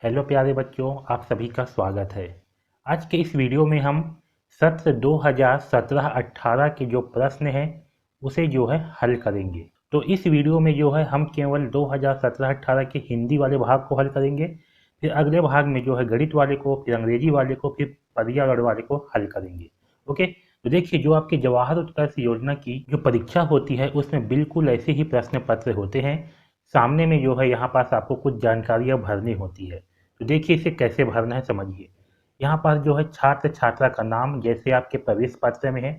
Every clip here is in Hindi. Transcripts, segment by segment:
हेलो प्यारे बच्चों, आप सभी का स्वागत है। आज के इस वीडियो में हम सत्र 2017-18 के जो प्रश्न हैं उसे जो है हल करेंगे। तो इस वीडियो में जो है हम केवल 2017-18 के हिंदी वाले भाग को हल करेंगे। फिर अगले भाग में जो है गणित वाले को, फिर अंग्रेजी वाले को, फिर पर्यावरण वाले को हल करेंगे। ओके, तो देखिए, जो आपकी जवाहर उत्कर्ष योजना की जो परीक्षा होती है उसमें बिल्कुल ऐसे ही प्रश्न पत्र होते हैं। सामने में जो है यहाँ पास आपको कुछ जानकारियाँ भरनी होती है। तो देखिए, इसे कैसे भरना है समझिए। यहाँ पर जो है छात्र छात्रा का नाम जैसे आपके प्रवेश पत्र में है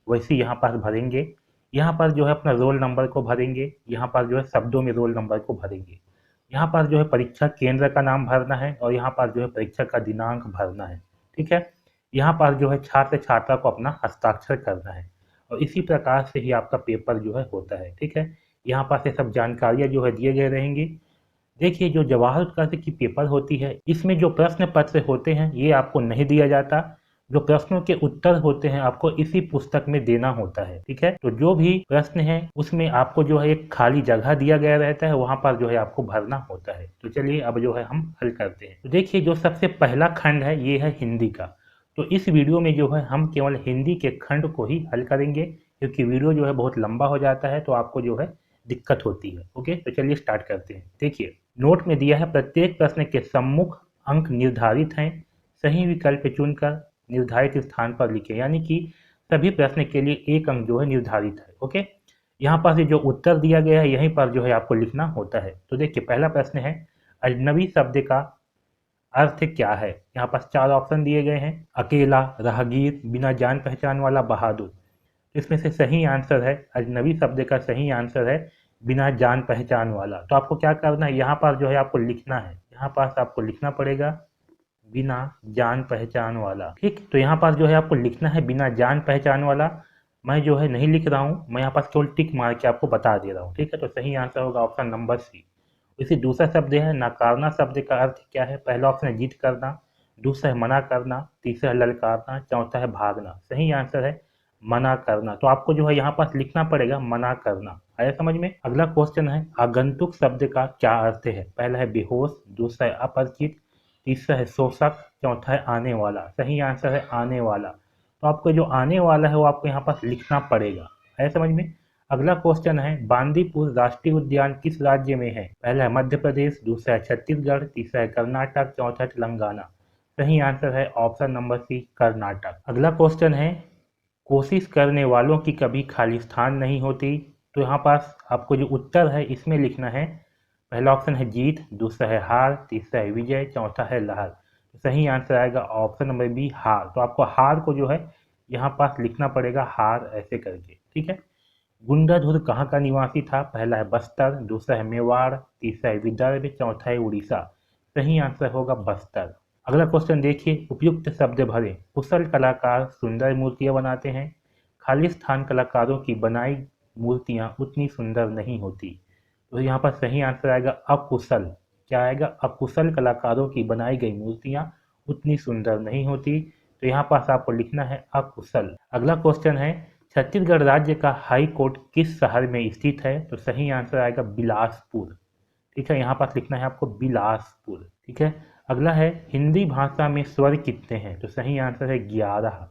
वैसे यहाँ पर भरेंगे। यहाँ पर जो है अपना रोल नंबर को भरेंगे। यहाँ पर जो है शब्दों में रोल नंबर को भरेंगे। यहाँ पर जो है परीक्षा केंद्र का नाम भरना है और यहाँ पर जो है परीक्षा का दिनांक भरना है। ठीक है। यहाँ पर जो है छात्र छात्रा को अपना हस्ताक्षर करना है और इसी प्रकार से ही आपका पेपर जो है होता है। ठीक है। यहाँ पर से सब जानकारियाँ जो है दिए गए रहेंगी। देखिए, जो जवाहर उत्कर्ष की पेपर होती है इसमें जो प्रश्न पत्र होते हैं ये आपको नहीं दिया जाता। जो प्रश्नों के उत्तर होते हैं आपको इसी पुस्तक में देना होता है। ठीक है। तो जो भी प्रश्न है उसमें आपको जो है एक खाली जगह दिया गया रहता है, वहां पर जो है आपको भरना होता है। तो चलिए अब जो है हम हल करते हैं। तो देखिए, जो सबसे पहला खंड है ये है हिंदी का। तो इस वीडियो में जो है हम केवल हिंदी के खंड को ही हल करेंगे, क्योंकि वीडियो जो है बहुत लंबा हो जाता है तो आपको जो है दिक्कत होती है। ओके, तो चलिए स्टार्ट करते हैं। देखिए, नोट में दिया है प्रत्येक प्रश्न के सम्मुख अंक निर्धारित हैं, सही विकल्प चुनकर निर्धारित स्थान पर लिखें। यानी कि सभी प्रश्न के लिए एक अंक जो है निर्धारित है। ओके, यहाँ पर से जो उत्तर दिया गया है यहीं पर जो है आपको लिखना होता है। तो देखिए, पहला प्रश्न है अजनबी शब्द का अर्थ क्या है। यहाँ पर 4 ऑप्शन दिए गए हैं, अकेला, राहगीर, बिना जान पहचान वाला, बहादुर। इसमें से सही आंसर है, अजनबी शब्द का सही आंसर है बिना जान पहचान वाला। तो आपको क्या करना है, यहाँ पर जो है आपको लिखना है, यहाँ पास आपको लिखना पड़ेगा बिना जान पहचान वाला। ठीक, तो यहाँ पास जो है आपको लिखना है बिना जान पहचान वाला। मैं जो है नहीं लिख रहा हूँ, मैं यहाँ पास केवल टिक मार के आपको बता दे रहा हूँ। ठीक है, तो सही आंसर होगा ऑप्शन नंबर सी। इसी दूसरा शब्द है नकारना शब्द का अर्थ क्या है। पहला ऑप्शन है जीत करना, दूसरा है मना करना, तीसरा है ललकारना, चौथा है भागना। सही आंसर है मना करना। तो आपको जो है यहाँ पास लिखना पड़ेगा मना करना। आया समझ में। अगला क्वेश्चन है आगंतुक शब्द का क्या अर्थ है। पहला है बेहोश, दूसरा है अपरिचित, तीसरा है शोषक, चौथा है आने वाला। सही आंसर है आने वाला। तो आपको जो आने वाला है वो आपको यहाँ पास लिखना पड़ेगा। आया समझ में। अगला क्वेश्चन है बांदीपुर राष्ट्रीय उद्यान किस राज्य में है। पहला है मध्य प्रदेश, दूसरा है छत्तीसगढ़, तीसरा है कर्नाटक, चौथा है तेलंगाना। सही आंसर है ऑप्शन नंबर सी, कर्नाटक। अगला क्वेश्चन है कोशिश करने वालों की कभी खाली स्थान नहीं होती। तो यहाँ पास आपको जो उत्तर है इसमें लिखना है, पहला ऑप्शन है जीत, दूसरा है हार, तीसरा है विजय, चौथा है लहर। तो सही आंसर आएगा ऑप्शन नंबर बी, हार। तो आपको हार को जो है यहाँ पास लिखना पड़ेगा हार ऐसे करके। ठीक है। गुंडाधुर कहाँ का निवासी था। पहला है बस्तर, दूसरा है मेवाड़, तीसरा है विदर्भ, चौथा है उड़ीसा। सही आंसर होगा बस्तर। अगला क्वेश्चन देखिए, उपयुक्त शब्द भरें। कुशल कलाकार सुंदर मूर्तियां बनाते हैं, खाली स्थान कलाकारों की बनाई मूर्तियां उतनी सुंदर नहीं होती। तो यहाँ पर सही आंसर आएगा अकुशल। क्या आएगा, अकुशल कलाकारों की बनाई गई मूर्तियां उतनी सुंदर नहीं होती। तो यहाँ पास आपको लिखना है अकुशल। अगला क्वेश्चन है छत्तीसगढ़ राज्य का हाई कोर्ट किस शहर में स्थित है। तो सही आंसर आएगा बिलासपुर। ठीक है, यहाँ पास लिखना है आपको बिलासपुर। ठीक है। अगला है हिंदी भाषा में स्वर कितने हैं। तो सही आंसर है 11।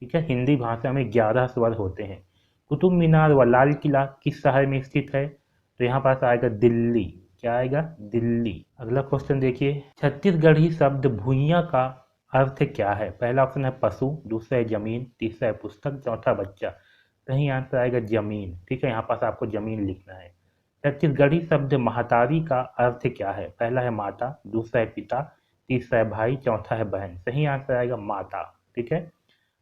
ठीक है, हिंदी भाषा में 11 स्वर होते हैं। कुतुब मीनार व लाल किला किस शहर में स्थित है। तो यहाँ पास आएगा दिल्ली। क्या आएगा, दिल्ली। अगला क्वेश्चन देखिए, छत्तीसगढ़ी शब्द भुइयां का अर्थ क्या है। पहला ऑप्शन है पशु, दूसरा है जमीन, तीसरा है पुस्तक, चौथा बच्चा। सही आंसर आएगा जमीन। ठीक है, यहाँ पास आपको जमीन लिखना है। छत्तीसगढ़ी शब्द महतारी का अर्थ क्या है। पहला है माता, दूसरा है पिता, तीसरा है भाई, चौथा है बहन। सही आंसर आएगा माता। ठीक है।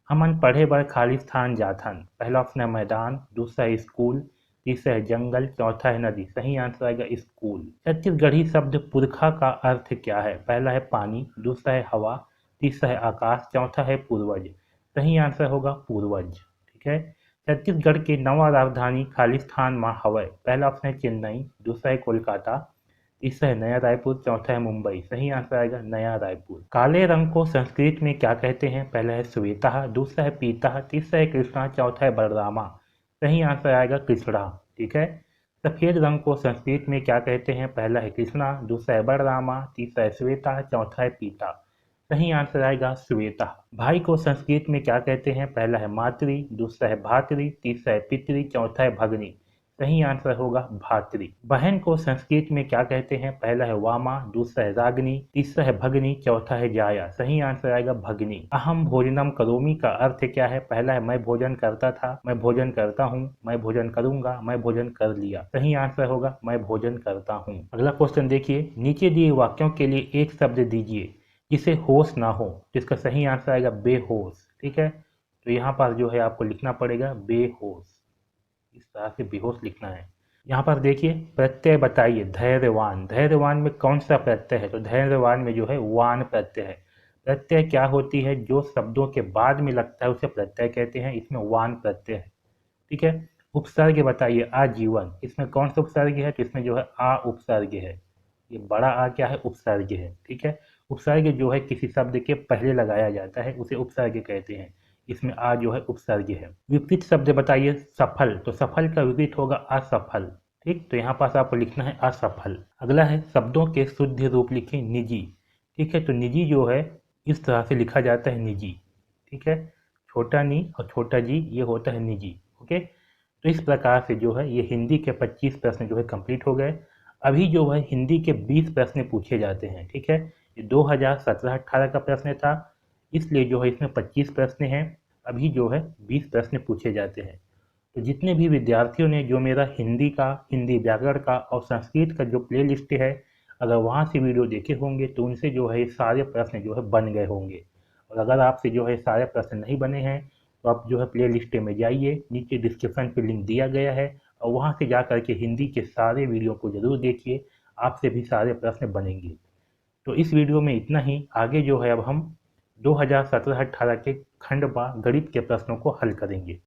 हमन पढ़े बर खाली स्थान जाथन। पहला ऑप्शन है मैदान, दूसरा है स्कूल, तीसरा है जंगल, चौथा है नदी। सही आंसर आएगा स्कूल। छत्तीसगढ़ी शब्द पुरखा का अर्थ क्या है। पहला है पानी, दूसरा है हवा, तीसरा है आकाश, चौथा है पूर्वज। सही आंसर होगा पूर्वज। ठीक है। छत्तीसगढ़ के नवा राजधानी खाली स्थान मां हवय। पहला ऑप्शन है चेन्नई, दूसरा है कोलकाता, तीसरा है नया रायपुर, चौथा है मुंबई। सही आंसर आएगा नया रायपुर। काले रंग को संस्कृत में क्या कहते हैं। पहला है श्वेता, दूसरा है पीता, तीसरा है कृष्णा, चौथा है बलरामा। सही आंसर आएगा कृष्णा। ठीक है। सफेद रंग को संस्कृत में क्या कहते हैं? पहला है कृष्णा, दूसरा है बलरामा, तीसरा है श्वेता, चौथा है पीता। सही आंसर आएगा श्वेता। भाई को संस्कृत में क्या कहते हैं? पहला है मातृ, दूसरा है भातृ, तीसरा है पितृ, चौथा है भगनी। सही आंसर होगा भातृ। बहन को संस्कृत में क्या कहते हैं? पहला है वामा, दूसरा है रागनी, तीसरा है भगनी, चौथा है जाया। सही आंसर आएगा भगनी। अहम भोजनम करोमि का अर्थ क्या है? पहला है मैं भोजन करता था, मैं भोजन करता हूँ, मैं भोजन करूंगा, मैं भोजन कर लिया। सही आंसर होगा मैं भोजन करता हूँ। अगला क्वेश्चन देखिए, नीचे दिए वाक्यों के लिए एक शब्द दीजिए जिसे होश ना हो। तो इसका सही आंसर आएगा बेहोश। ठीक है, तो यहाँ पर जो है आपको लिखना पड़ेगा बेहोश, इस तरह से बेहोश लिखना है। यहाँ पर देखिए प्रत्यय बताइए। धैर्यवान, धैर्यवान में कौन सा प्रत्यय है? तो धैर्यवान में जो है वान प्रत्यय है। प्रत्यय क्या होती है? जो शब्दों के बाद में लगता है उसे प्रत्यय कहते हैं, इसमें वान प्रत्यय है। ठीक है। उपसर्ग बताइए। आजीवन, इसमें कौन सा उपसर्ग है? तो इसमें जो है आ उपसर्ग है। ये बड़ा आ क्या है? उपसर्ग है। ठीक है, उपसर्ग जो है किसी शब्द के पहले लगाया जाता है उसे उपसर्ग कहते हैं, इसमें आ जो है उपसर्ग है। विपरीत शब्द बताइए। सफल, तो सफल का विपरीत होगा असफल। ठीक, तो यहाँ पास आपको लिखना है असफल। अगला है शब्दों के शुद्ध रूप लिखें। निजी। ठीक है, तो निजी जो है इस तरह से लिखा जाता है, निजी। ठीक है, छोटा नी और छोटा जी ये होता है निजी। ओके, तो इस प्रकार से जो है ये हिंदी के 25 प्रश्न जो है कंप्लीट हो गए। अभी जो है हिंदी के 20 प्रश्न पूछे जाते हैं। ठीक है, ये 2017-18 का प्रश्न था, इसलिए जो है इसमें 25 प्रश्न हैं। अभी जो है 20 प्रश्न पूछे जाते हैं। तो जितने भी विद्यार्थियों ने जो मेरा हिंदी का, हिंदी व्याकरण का और संस्कृत का जो प्ले लिस्ट है, अगर वहाँ से वीडियो देखे होंगे तो उनसे जो है सारे प्रश्न जो है बन गए होंगे। और अगर आपसे जो है सारे प्रश्न नहीं बने हैं तो आप जो है प्ले लिस्ट में जाइए, नीचे डिस्क्रिप्शन पे लिंक दिया गया है और वहाँ से जा करके हिंदी के सारे वीडियो को ज़रूर देखिए, आपसे भी सारे प्रश्न बनेंगे। तो इस वीडियो में इतना ही। आगे जो है अब हम 2017-18 के खंड बा गणित के प्रश्नों को हल करेंगे।